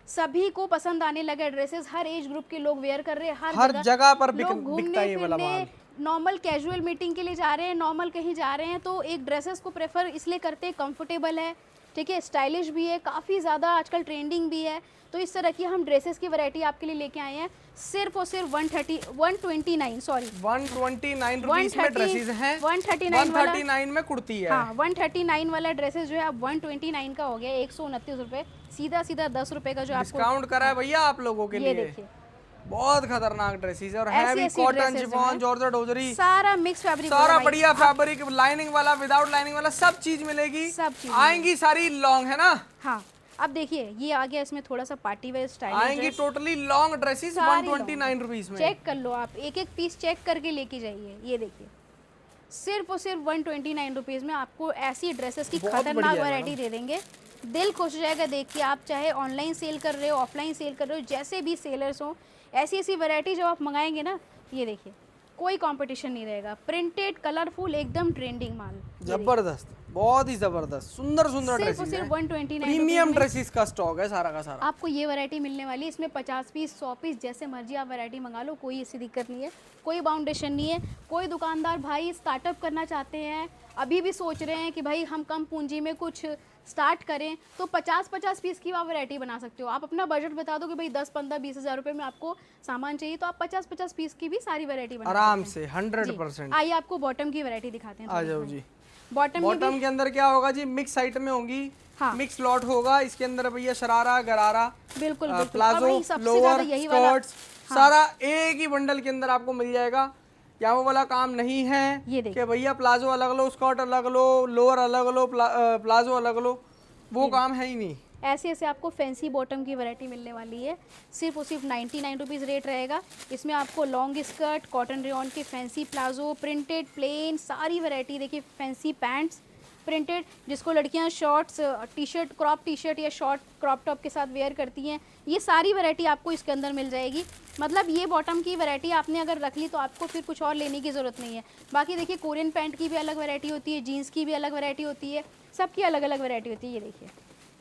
सभी को पसंद आने लगा ड्रेसेस, हर एज ग्रुप के लोग वेयर कर रहे हैं, हर जगह पर लोग बिकता है ये वाला माल। नॉर्मल कैजुअल मीटिंग के लिए जा रहे हैं, नॉर्मल कहीं जा रहे हैं, तो एक ड्रेसेस को प्रेफर इसलिए करते हैं, कंफर्टेबल है, ठीक है, स्टाइलिश भी है, काफ़ी ज़्यादा आजकल ट्रेंडिंग भी है। तो इस तरह की हम ड्रेसेस की वैरायटी आपके लिए लेके आए हैं। सिर्फ और सिर्फ 129 रुपीज में ड्रेसेस हैं, 139 में कुर्ती है। हाँ, 139 वाला ड्रेसेस जो है अब 129 का हो गया, 129 रुपये, सीधा सीधा 10 रुपये का जो आपको डिस्काउंट करा है भैया आप लोगों के ये लिए। देखिए बहुत खतरनाक ड्रेसेस है, और ऐसी हैवी ऐसी कॉटन, dresses शिफॉन, हैं। जॉर्जेट, होजरी, सारा मिक्स फैब्रिक, सारा बढ़िया फैब्रिक, लाइनिंग वाला, विदाउट लाइनिंग वाला, सब चीज मिलेगी। सब चीज आएंगी सारी लॉन्ग, है ना। हाँ, अब देखिए ये आ गया इसमें थोड़ा सा पार्टी वेयर स्टाइल आएंगी टोटली लॉन्ग ड्रेसेस 129 रुपीज में। चेक कर लो आप, एक एक पीस चेक करके लेके जाइए। ये देखिए सिर्फ और सिर्फ 129 रुपीज में आपको ऐसी ड्रेसेस की खतरनाक वैरायटी दे देंगे। दिल खुश हो जाएगा देख के। आप चाहे ऑनलाइन सेल कर रहे हो, ऑफलाइन सेल कर रहे हो, जैसे भी सेलर्स हो, ऐसी ऐसी वैरायटी जब आप मंगाएंगे ना, ये देखिए कोई कंपटीशन नहीं रहेगा। प्रिंटेड, कलरफुल, एकदम ट्रेंडिंग माल, जबरदस्त, बहुत ही जबरदस्त, सुंदर सुंदर सिर्फ और ड्रेसेस सिर्फ हैं। 129 प्रीमियम ड्रेसेस का स्टॉक है सारा का सारा। आपको ये वैरायटी मिलने वाली है। इसमें 50 पीस, 100 पीस, जैसे मर्जी आप वैरायटी मंगा लो, कोई ऐसी दिक्कत नहीं है, कोई बाउंडेशन नहीं है। कोई दुकानदार भाई स्टार्टअप करना चाहते हैं, अभी भी सोच रहे हैं कि भाई हम कम पूंजी में कुछ स्टार्ट करें, तो 50-50 पीस की आप वैरायटी बना सकते हो। आप अपना बजट बता दो कि भाई 10, 15, 20 हज़ार रुपये में आपको सामान चाहिए, तो आप 50-50 पीस की भी सारी वैरायटी बना आराम से 100%। आइए आपको बॉटम की वैरायटी दिखाते हैं। आ जाओ जी। बॉटम के अंदर क्या होगा जी, मिक्स आइटमें होंगी। हाँ। मिक्स लॉट होगा इसके अंदर भैया, शरारा, गरारा, बिल्कुल प्लाजो, लोअर, स्कर्ट्स, सारा एक ही बंडल के अंदर आपको मिल जाएगा। या वो वाला काम नहीं है ये कि भैया प्लाजो अलग लो, स्कर्ट अलग लो, लोअर अलग लो, प्लाजो अलग लो, वो काम है ही नहीं। ऐसे ऐसे आपको फैंसी बॉटम की वैरायटी मिलने वाली है। सिर्फ और सिर्फ 99 रुपीज़ रेट रहेगा। इसमें आपको लॉन्ग स्कर्ट, कॉटन रेयॉन के फैंसी प्लाजो, प्रिंटेड, प्लेन, सारी वैरायटी देखिए, फैंसी पैंट्स प्रिंटेड, जिसको लड़कियां shorts, T shirt, crop T shirt या शॉर्ट क्रॉप टॉप के साथ वेयर करती हैं, ये सारी वैरायटी आपको इसके अंदर मिल जाएगी। मतलब ये बॉटम की वैरायटी आपने अगर रख ली तो आपको फिर कुछ और लेने की ज़रूरत नहीं है। बाकी देखिए कोरियन पैंट की भी अलग वैरायटी होती है, जीन्स की भी अलग वैरायटी होती है, सबकी अलग अलग वैरायटी होती है। ये देखिए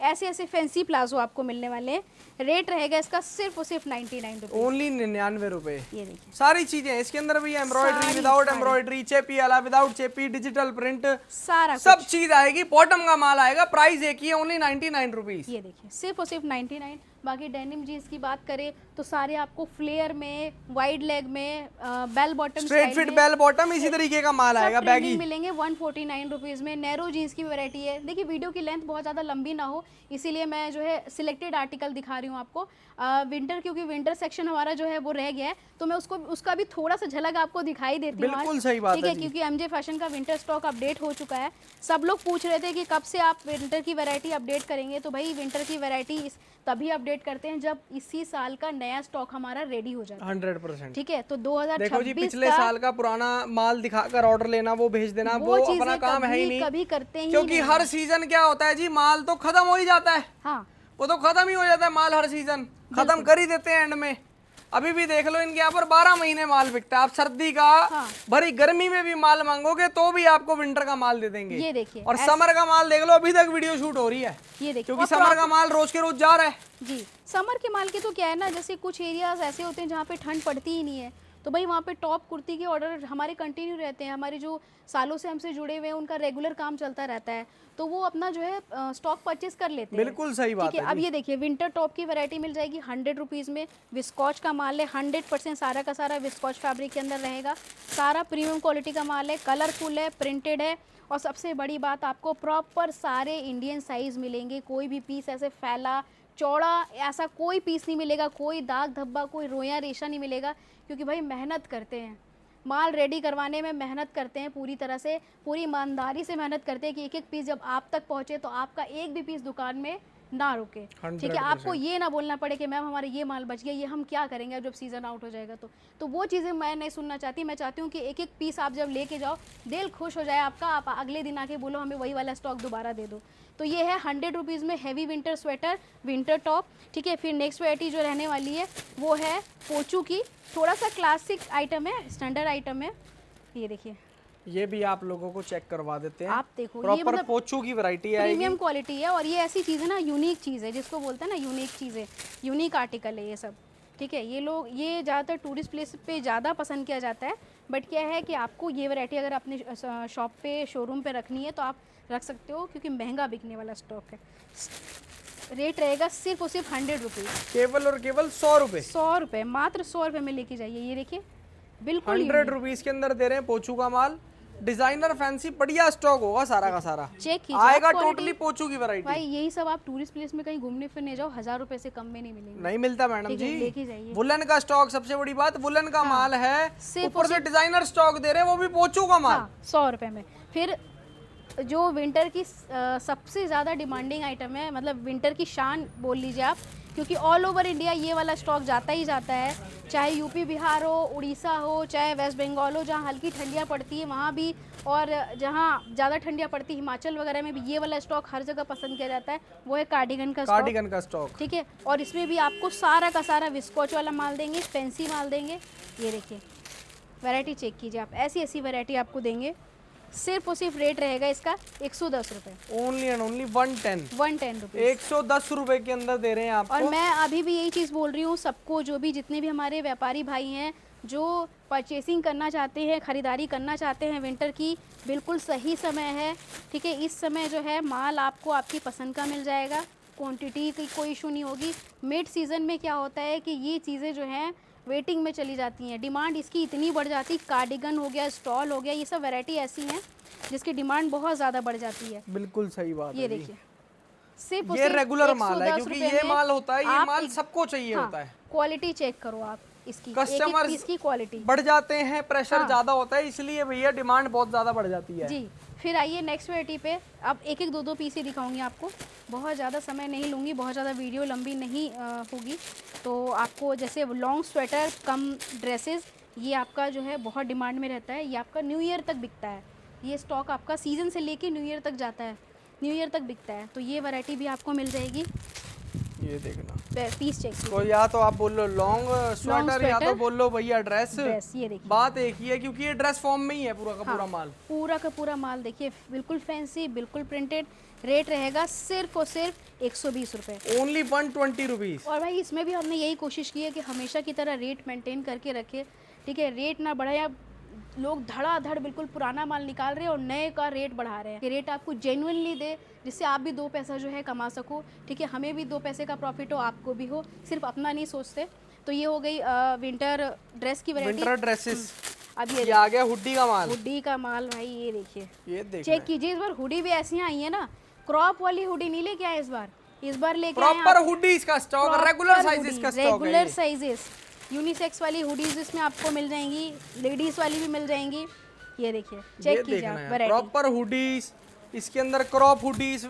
ऐसे ऐसे फैंसी प्लाजो आपको मिलने वाले हैं। रेट रहेगा इसका सिर्फ और सिर्फ 99 रुपये, ओनली 99 रुपए। ये देखिए सारी चीजें इसके अंदर भी, एम्ब्रॉयडरी, विदाउट एम्ब्रॉयडरी, चेपी वाला, विदाउट चेपी, डिजिटल प्रिंट, सारा सब चीज आएगी। बॉटम का माल आएगा, प्राइस एक ही है, ओनली 99 रुपीज। ये देखिए सिर्फ और सिर्फ 99। बाकी डेनिम जीन्स की बात करें तो सारे आपको फ्लेयर में, वाइड लेग में, bell bottom straight fit bell bottom इसी तरीके का माल आएगा, बैगी मिलेंगे 149 रुपीज़ में। नैरो जीन्स की वैरायटी है। देखिए वीडियो की लेंथ बहुत ज़्यादा लंबी ना हो, इसीलिए मैं जो है सिलेक्टेड आर्टिकल दिखा रही हूँ आपको। विंटर, क्योंकि विंटर सेक्शन हमारा जो है वो रह गया है, तो मैं उसका भी थोड़ा सा झलक आपको दिखाई देती हूँ। बिल्कुल सही बात ठीक है, क्योंकि एमजे फैशन का विंटर स्टॉक अपडेट हो चुका है। सब लोग पूछ रहे थे कि कब से आप विंटर की वैरायटी अपडेट करेंगे, तो भाई विंटर की वैरायटी तभी अपडेट करते हैं जब इसी साल का नया स्टॉक हमारा रेडी हो जाता है 100%। ठीक है, तो 2026 देखो जी, पिछले साल का पुराना माल दिखाकर ऑर्डर लेना, वो भेज देना, वो अपना काम है ही नहीं, कभी करते ही क्योंकि हर सीजन क्या होता है जी, माल तो खत्म हो ही जाता है। हाँ, वो तो खत्म ही हो जाता है माल, हर सीजन खत्म कर ही देते हैं एंड में। अभी भी देख लो, इनके यहाँ पर 12 महीने माल बिकता है। आप सर्दी का भरी गर्मी में भी माल मांगोगे तो भी आपको विंटर का माल दे देंगे। ये देखिए, और समर का माल देख लो, अभी तक वीडियो शूट हो रही है, ये देखिए, क्योंकि समर का माल रोज के रोज जा रहा है जी। समर के माल के तो क्या है ना, जैसे कुछ एरियाज ऐसे होते हैं जहाँ पे ठंड पड़ती ही नहीं है, तो भाई वहाँ पे टॉप कुर्ती के ऑर्डर हमारे कंटिन्यू रहते हैं। हमारे जो सालों से हमसे जुड़े हुए हैं उनका रेगुलर काम चलता रहता है, तो वो अपना जो है स्टॉक परचेज कर लेते हैं। बिल्कुल सही बात ठीक है। अब ये देखिए, विंटर टॉप की वैरायटी मिल जाएगी 100 रुपीज़ में। विस्कॉच का माल है, 100% सारा का सारा विस्कॉच फैब्रिक के अंदर रहेगा। सारा प्रीमियम क्वालिटी का माल है, कलरफुल है, प्रिंटेड है, और सबसे बड़ी बात, आपको प्रॉपर सारे इंडियन साइज़ मिलेंगे। कोई भी पीस ऐसे फैला चौड़ा ऐसा कोई पीस नहीं मिलेगा, कोई दाग धब्बा, कोई रोया रेशा नहीं मिलेगा, क्योंकि भाई मेहनत करते हैं, माल रेडी करवाने में मेहनत करते हैं, पूरी तरह से, पूरी ईमानदारी से मेहनत करते हैं कि एक एक पीस जब आप तक पहुंचे तो आपका एक भी पीस दुकान में ना रुके। ठीक है, आपको ये ना बोलना पड़े कि मैम हमारे ये माल बच गया, ये हम क्या करेंगे जब सीज़न आउट हो जाएगा। तो वो चीज़ें मैं नहीं सुनना चाहती। मैं चाहती हूँ कि एक एक पीस आप जब लेके जाओ, दिल खुश हो जाए आपका, आप अगले दिन आके बोलो हमें वही वाला स्टॉक दोबारा दे दो। तो ये है 100 रुपीज़ में heavy winter sweater, winter top. ठीक है, फिर नेक्स्ट वैरायटी जो रहने वाली है वो है पोचू की। थोड़ा सा क्लासिक आइटम है, स्टैंडर्ड आइटम है। ये देखिए, ये भी आप लोगों को चेक करवा देते हैं। आप देखो, ये प्रॉपर मतलब पोचू की वैरायटी है, प्रीमियम क्वालिटी है, और ये ऐसी चीज़ है ना, यूनिक चीज़ है, जिसको बोलते हैं ना यूनिक चीज़ें, यूनिक आर्टिकल है ये सब। ठीक है, ये ज़्यादातर टूरिस्ट प्लेस पे ज़्यादा पसंद किया जाता है, बट क्या है कि आपको ये वैरायटी अगर अपने शॉप पे, शोरूम पे रखनी है तो आप रख सकते हो, क्योंकि महंगा बिकने वाला स्टॉक है। रेट रहेगा सिर्फ और सिर्फ 100 रुपीज़, केवल और केवल 100 रुपये, 100 रुपये, मात्र 100 रुपये में लेके जाइए। ये देखिए, बिल्कुल 100 रुपीज़ के अंदर दे रहे हैं पोचू का माल। डिजाइनर फैंसी बढ़िया स्टॉक होगा सारा का सारा, चेक कीजिए, आएगा टोटली पोचू की वैरायटी। भाई यही सब आप टूरिस्ट प्लेस में कहीं घूमने फिरने जाओ, 1000 रुपए से कम में नहीं मिलेंगे। नहीं मिलता मैडम ठीक है, जी, लेके जाइए। वुलन का स्टॉक, सबसे बड़ी बात वुलन का माल है, सिर्फ ऊपर से डिजाइनर स्टॉक दे रहे हैं, वो भी पोचू का माल। 100 रुपये में। फिर जो विंटर की सबसे ज़्यादा डिमांडिंग आइटम है, मतलब विंटर की शान बोल लीजिए आप, क्योंकि ऑल ओवर इंडिया ये वाला स्टॉक जाता ही जाता है, चाहे यूपी बिहार हो, उड़ीसा हो, चाहे वेस्ट बंगाल हो, जहाँ हल्की ठंडियाँ पड़ती है वहाँ भी, और जहाँ ज़्यादा ठंडियाँ पड़ती है हिमाचल वगैरह में भी ये वाला स्टॉक हर जगह पसंद किया जाता है। वो है कार्डिगन का स्टॉक। ठीक है, और इसमें भी आपको सारा का सारा विस्कॉच वाला माल देंगे, फैंसी माल देंगे। ये देखिए, वैरायटी चेक कीजिए आप, ऐसी ऐसी वैरायटी आपको देंगे। सिर्फ और सिर्फ रेट रहेगा इसका 110 रुपये, ओनली एंड ओनली 110 रुपये, 110 रुपए के अंदर दे रहे हैं आपको। और मैं अभी भी यही चीज़ बोल रही हूँ सबको, जो भी जितने भी हमारे व्यापारी भाई हैं जो परचेसिंग करना चाहते हैं, ख़रीदारी करना चाहते हैं विंटर की, बिल्कुल सही समय है। ठीक है, इस समय जो है माल आपको आपकी पसंद का मिल जाएगा, क्वांटिटी की कोई इशू नहीं होगी। मिड सीज़न में क्या होता है कि ये चीज़ें जो हैं वेटिंग में चली जाती हैं, डिमांड इसकी इतनी बढ़ जाती, कार्डिगन हो गया, स्टॉल हो गया, ये सब वैरायटी ऐसी हैं जिसकी डिमांड बहुत ज़्यादा बढ़ जाती है। बिल्कुल सही बात है। ये देखिए, सिर्फ ये रेगुलर माल है, क्योंकि ये माल होता है, ये माल सबको चाहिए होता है। क्वालिटी चेक करो आप इसकी, कस्टमर इसकी क्वालिटी बढ़ जाते हैं, प्रेशर ज्यादा होता है, इसलिए भैया डिमांड बहुत ज्यादा बढ़ जाती है जी। फिर आइए नेक्स्ट वैरायटी पे, अब एक एक दो दो पीस ही दिखाऊंगी आपको, बहुत ज़्यादा समय नहीं लूँगी, बहुत ज़्यादा वीडियो लंबी नहीं होगी। तो आपको जैसे लॉन्ग स्वेटर कम ड्रेसेस, ये आपका जो है बहुत डिमांड में रहता है, ये आपका न्यू ईयर तक बिकता है। ये स्टॉक आपका सीज़न से लेके न्यू ईयर तक जाता है, न्यू ईयर तक बिकता है, तो ये वैरायटी भी आपको मिल जाएगी। ये देखना, पीस चेक तो या तो आप बोल लो लॉन्ग स्वेटर या तो बोल लो भैया ड्रेस। ये देखिए, बात एक ही है, क्योंकि ये ड्रेस फॉर्म में ही है पूरा का पूरा माल, पूरा का पूरा माल। देखिए, बिल्कुल फैंसी, बिल्कुल प्रिंटेड। रेट रहेगा सिर्फ और सिर्फ 120 रुपये, ओनली 120 रुपीज़। और भाई इसमें भी हमने यही कोशिश की है कि हमेशा की तरह रेट मेंटेन करके रखे। ठीक है, रेट ना बढ़ाया, लोग धड़ाधड़ बिल्कुल पुराना माल निकाल रहे हैं और नए का रेट बढ़ा रहे हैं, कि रेट आपको जेन्युइनली दे, जिससे आप भी 2 पैसा जो है कमा सको। ठीक है, हमें भी 2 पैसे का प्रॉफिट हो, आपको भी हो, सिर्फ अपना नहीं सोचते। तो ये हो गई विंटर ड्रेस की वैरायटी। Winter dresses. अब ये आ गया हुडी का माल। हुडी का माल भाई, ये देखिए, ये देख चेक कीजिए। इस बार हुडी भी ऐसी आई है ना, क्रॉप वाली हुडी नहीं लेके आए इस बार लेके आए प्रॉपर हुडीज का स्टॉक, रेगुलर साइजेस का स्टॉक है। रेगुलर साइजेस यूनिसेक्स वाली हुडीज इसमें आपको मिल जाएंगी, लेडीज वाली भी मिल जाएंगी। ये देखिए, चेक कीजिए आप वैरायटी। प्रॉपर हुडीज, इसके अंदर crop hoodies,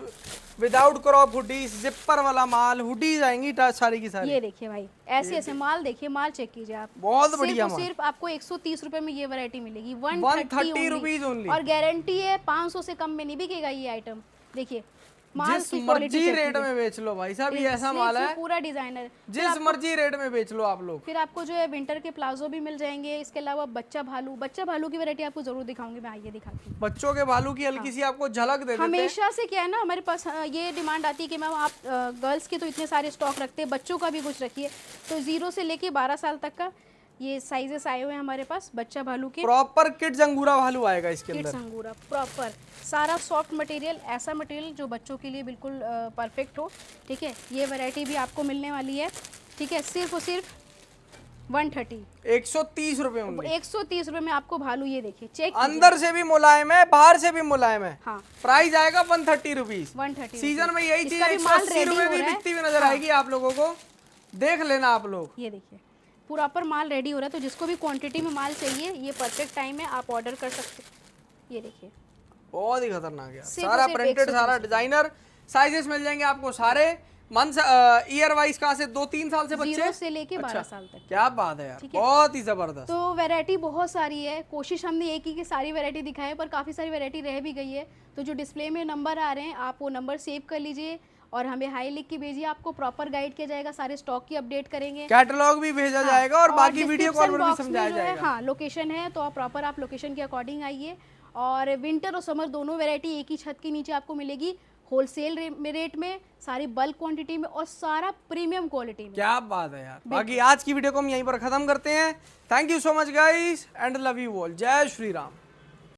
without crop hoodies, zipper वाला माल, हुडीज आएंगी सारी की सारी। ये देखिए भाई, ऐसे ऐसे माल देखिए, माल चेक कीजिए आप। बहुत बढ़िया माल। सिर्फ आपको 130 रुपए में ये वैरायटी मिलेगी, 130 रुपीज ओनली। और गारंटी है 500 से कम में नहीं बिकेगा ये आइटम। देखिए माल जिस की क्वालिटी मर्जी रेट में बेच लो भाई साहब, ये ऐसा माल है पूरा डिजाइनर, जिस मर्जी रेट में बेच लो आप लोग। फिर आपको जो है विंटर के प्लाजो भी मिल जाएंगे। इसके अलावा बच्चा भालू की वैरायटी आपको जरूर दिखाऊंगी मैं, आइए दिखाती हूँ। बच्चों के भालू की हल्की सी आपको झलक दे देते हैं। हमेशा से क्या है ना, हमारे पास ये डिमांड आती है कि मैम आप गर्ल्स के तो इतने सारे स्टॉक रखते हैं, बच्चों का भी कुछ रखिए। तो 0 से लेके 12 साल तक का ये साइजेस आए हुए हैं हमारे पास बच्चा भालू के। प्रॉपर किड्स अंगूरा भालू आएगा इसके अंदर। किड्स अंगूरा प्रॉपर, सारा सॉफ्ट मटेरियल, ऐसा मटेरियल जो बच्चों के लिए बिल्कुल परफेक्ट हो। ठीक है, ये वैरायटी भी आपको मिलने वाली है। ठीक है, सिर्फ और सिर्फ 130 130 रुपए ओनली। 130 रुपए में आपको भालू, ये देखिए, चेक अंदर से भी मुलायम है, बाहर से भी मुलायम है। हाँ, प्राइस आएगा 130 रुपीज। 130 सीजन में यही चीज इसका भी माल 180 रुपए भी बिकती हुई नजर आएगी आप लोगों को, देख लेना आप लोग। ये देखिए प्रॉपर माल रेडी हो रहा है। तो जिसको भी क्वांटिटी में माल चाहिए, ये परफेक्ट टाइम है, आप ऑर्डर कर सकते हैं। ये देखिए, बहुत ही खतरनाक है, सिर्फ सारा सिर्फ प्रिंटेड, 130 सारा डिजाइनर, साइजेस मिल जाएंगे आपको सारे। मंथ ईयर वाइज कहाँ से, 2-3 साल से बच्चे 0 से लेके 12 साल तक। क्या बात है यार, बहुत ही जबरदस्त। तो वैरायटी बहुत सारी है, कोशिश हमने एक ही की सारी वैरायटी दिखाए, पर काफ़ी सारी वैरायटी रह भी गई है। तो जो डिस्प्ले में नंबर आ रहे हैं, आप वो नंबर सेव कर लीजिए और हमें हाई लिख के भेजिए। आपको प्रॉपर गाइड किया जाएगा, सारे स्टॉक की अपडेट करेंगे, कैटलॉग भी भेजा जाएगा और बाकी वीडियो कॉल पर भी समझाया जाएगा। हाँ, लोकेशन है तो आप लोकेशन के अकॉर्डिंग आइए। और विंटर और समर दोनों वैरायटी एक ही छत के नीचे आपको मिलेगी, होलसेल रेट में, सारी बल्क क्वांटिटी में और सारा प्रीमियम क्वालिटी में। क्या बात है यार। बाकी आज की वीडियो को हम यहीं पर खत्म करते हैं। Thank you so much guys and love you all. जय श्री राम।